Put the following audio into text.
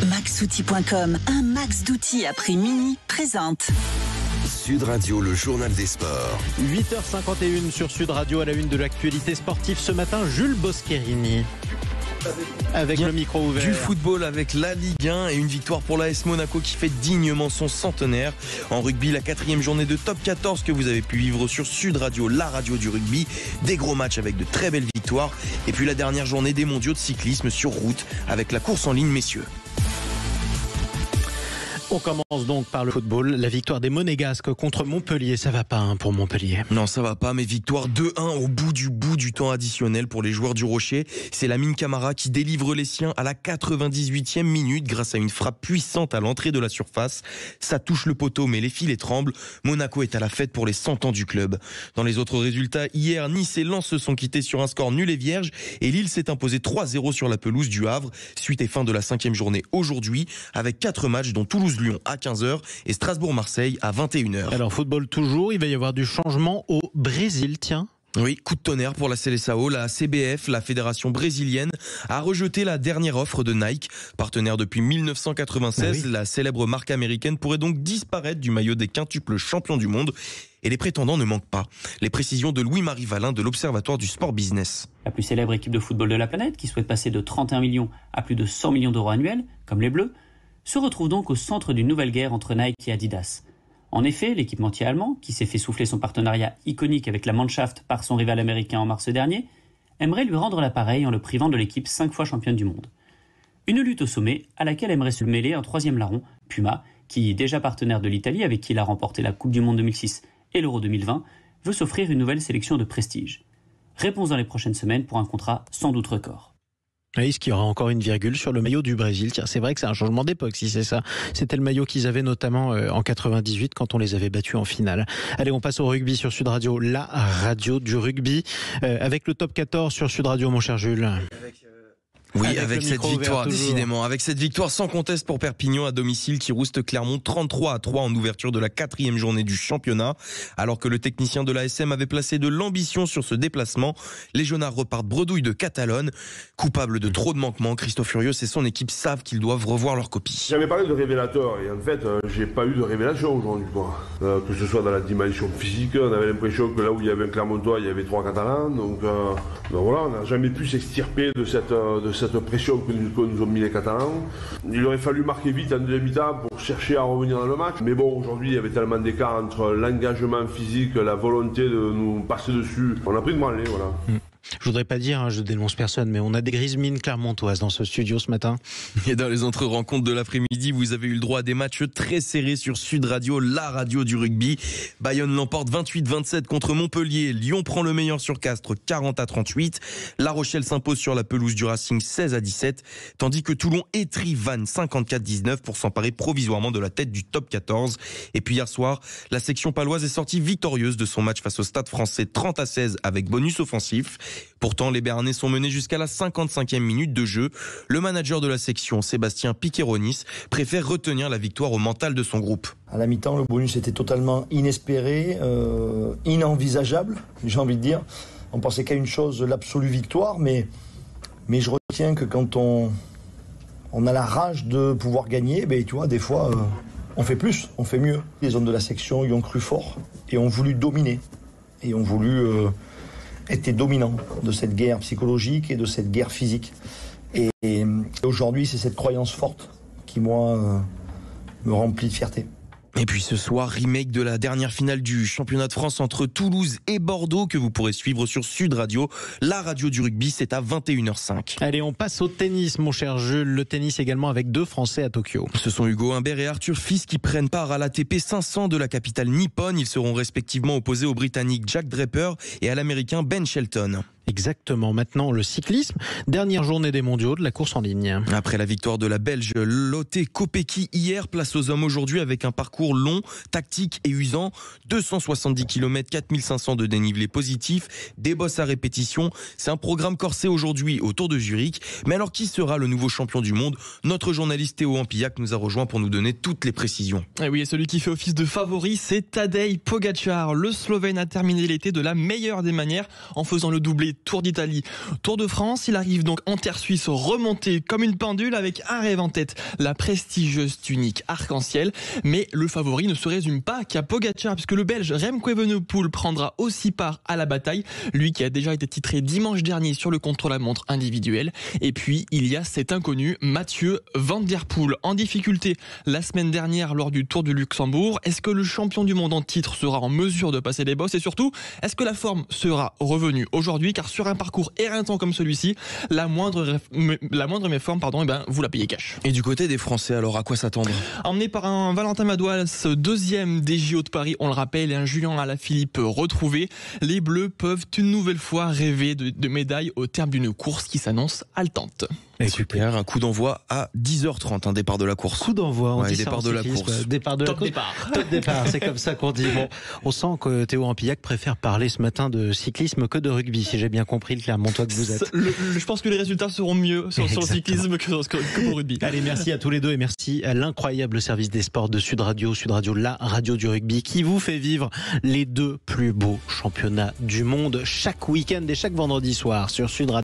Maxoutil.com, un max d'outils à prix mini, présente. Sud Radio, le journal des sports. 8h51 sur Sud Radio, à la une de l'actualité sportive ce matin, Jules Boscherini. Avec le micro ouvert. Du football avec la Ligue 1 et une victoire pour l'AS Monaco qui fête dignement son centenaire. En rugby, la 4e journée de top 14 que vous avez pu vivre sur Sud Radio, la radio du rugby. Des gros matchs avec de très belles victoires. Et puis la dernière journée des mondiaux de cyclisme sur route avec la course en ligne, messieurs. On commence donc par le football. La victoire des Monégasques contre Montpellier, ça va pas pour Montpellier. Non, ça va pas, mais victoire 2-1 au bout du temps additionnel pour les joueurs du Rocher. C'est Lamine Camara qui délivre les siens à la 98e minute grâce à une frappe puissante à l'entrée de la surface. Ça touche le poteau, mais les filets tremblent. Monaco est à la fête pour les 100 ans du club. Dans les autres résultats, hier, Nice et Lens se sont quittés sur un score nul et vierge et Lille s'est imposé 3-0 sur la pelouse du Havre. Suite et fin de la 5e journée aujourd'hui avec 4 matchs dont Toulouse-Lyon à 15h et Strasbourg-Marseille à 21h. Alors football toujours, il va y avoir du changement au Brésil, tiens. Oui, coup de tonnerre pour la Seleção. La CBF, la fédération brésilienne, a rejeté la dernière offre de Nike. Partenaire depuis 1996, La célèbre marque américaine pourrait donc disparaître du maillot des quintuples champions du monde. Et les prétendants ne manquent pas. Les précisions de Louis-Marie Valin de l'Observatoire du Sport Business. La plus célèbre équipe de football de la planète, qui souhaite passer de 31 millions à plus de 100 millions d'euros annuels, comme les Bleus, se retrouve donc au centre d'une nouvelle guerre entre Nike et Adidas. En effet, l'équipementier allemand, qui s'est fait souffler son partenariat iconique avec la Mannschaft par son rival américain en mars dernier, aimerait lui rendre l'appareil en le privant de l'équipe 5 fois championne du monde. Une lutte au sommet à laquelle aimerait se mêler un troisième larron, Puma, qui, déjà partenaire de l'Italie avec qui il a remporté la Coupe du Monde 2006 et l'Euro 2020, veut s'offrir une nouvelle sélection de prestige. Réponse dans les prochaines semaines pour un contrat sans doute record. Est-ce qu'il y aura encore une virgule sur le maillot du Brésil? Tiens, c'est vrai que c'est un changement d'époque si c'est ça. C'était le maillot qu'ils avaient notamment en 98 quand on les avait battus en finale. Allez, on passe au rugby sur Sud Radio, la radio du rugby, avec le top 14 sur Sud Radio, mon cher Jules. Oui, avec cette victoire, décidément. Avec cette victoire sans conteste pour Perpignan à domicile qui rouste Clermont 33-3 en ouverture de la 4e journée du championnat. Alors que le technicien de l'ASM avait placé de l'ambition sur ce déplacement, les Jaunards repartent bredouille de Catalogne. Coupables de trop de manquements, Christophe Furios et son équipe savent qu'ils doivent revoir leur copie. J'avais parlé de révélateur et en fait, j'ai pas eu de révélation aujourd'hui. Que ce soit dans la dimension physique, on avait l'impression que là où il y avait un Clermontois, il y avait 3 Catalans. Donc voilà, on n'a jamais pu s'extirper de cette pression que nous ont mis les Catalans. Il aurait fallu marquer vite en deuxième mi-temps pour chercher à revenir dans le match. Mais bon, aujourd'hui, il y avait tellement d'écart entre l'engagement physique, la volonté de nous passer dessus. On a pris de branlée, voilà. Je voudrais pas dire, je dénonce personne, mais on a des grises mines clermontoises dans ce studio ce matin. Et dans les autres rencontres de l'après-midi, vous avez eu le droit à des matchs très serrés sur Sud Radio, la radio du rugby. Bayonne l'emporte 28-27 contre Montpellier. Lyon prend le meilleur sur Castres 40-38. La Rochelle s'impose sur la pelouse du Racing 16-17. Tandis que Toulon étrie Vannes 54-19 pour s'emparer provisoirement de la tête du top 14. Et puis hier soir, la section paloise est sortie victorieuse de son match face au Stade Français 30-16 avec bonus offensif. Pourtant, les Béarnais sont menés jusqu'à la 55e minute de jeu. Le manager de la section, Sébastien Piqueronis, préfère retenir la victoire au mental de son groupe. À la mi-temps, le bonus était totalement inespéré, inenvisageable, j'ai envie de dire. On pensait qu'à une chose, l'absolue victoire, mais je retiens que quand on a la rage de pouvoir gagner, tu vois, des fois, on fait plus, on fait mieux. Les hommes de la section y ont cru fort et ont voulu dominer et ont voulu était dominant de cette guerre psychologique et de cette guerre physique. Et aujourd'hui, c'est cette croyance forte qui, moi, me remplit de fierté. Et puis ce soir, remake de la dernière finale du championnat de France entre Toulouse et Bordeaux que vous pourrez suivre sur Sud Radio. La radio du rugby, c'est à 21h05. Allez, on passe au tennis, mon cher Jules. Le tennis également avec 2 Français à Tokyo. Ce sont Hugo Humbert et Arthur Fils qui prennent part à l'ATP 500 de la capitale nippone. Ils seront respectivement opposés au Britannique Jack Draper et à l'Américain Ben Shelton. Exactement. Maintenant, le cyclisme. Dernière journée des mondiaux de la course en ligne. Après la victoire de la Belge Lotte Kopecky hier, place aux hommes aujourd'hui avec un parcours long, tactique et usant. 270 km, 4500 de dénivelé positif, des bosses à répétition. C'est un programme corsé aujourd'hui au Tour de Zurich. Mais alors, qui sera le nouveau champion du monde? Notre journaliste Théo Ampillac nous a rejoint pour nous donner toutes les précisions. Et oui, et celui qui fait office de favori, c'est Tadej Pogačar. Le Slovène a terminé l'été de la meilleure des manières en faisant le doublé Tour d'Italie, Tour de France. Il arrive donc en terre suisse remonté comme une pendule avec un rêve en tête, la prestigieuse tunique arc-en-ciel. Mais le favori ne se résume pas qu'à Pogacar, puisque le Belge Remco Evenepoel prendra aussi part à la bataille, lui qui a déjà été titré dimanche dernier sur le contre-la-montre individuel. Et puis il y a cet inconnu Mathieu Van Der Poel, en difficulté la semaine dernière lors du Tour du Luxembourg. Est-ce que le champion du monde en titre sera en mesure de passer les bosses, et surtout est-ce que la forme sera revenue aujourd'hui, car sur un parcours éreintant comme celui-ci, la moindre méforme, vous la payez cash. Et du côté des Français, alors à quoi s'attendre? Emmené par un Valentin Madouas, deuxième des JO de Paris, on le rappelle, et un Julien Alaphilippe retrouvé, les Bleus peuvent une nouvelle fois rêver de médailles au terme d'une course qui s'annonce haletante. Super, un coup d'envoi à 10h30, un départ de la course. Coup d'envoi, on dit départ ça en de la cyclisme, course. Départ de la course. Top départ, c'est comme ça qu'on dit. Bon, on sent que Théo Ampillac préfère parler ce matin de cyclisme que de rugby, si j'ai bien compris le Clermontois que vous êtes. Je pense que les résultats seront mieux sur le cyclisme que au rugby. Allez, merci à tous les deux et merci à l'incroyable service des sports de Sud Radio, la radio du rugby, qui vous fait vivre les deux plus beaux championnats du monde chaque week-end et chaque vendredi soir sur Sud Radio.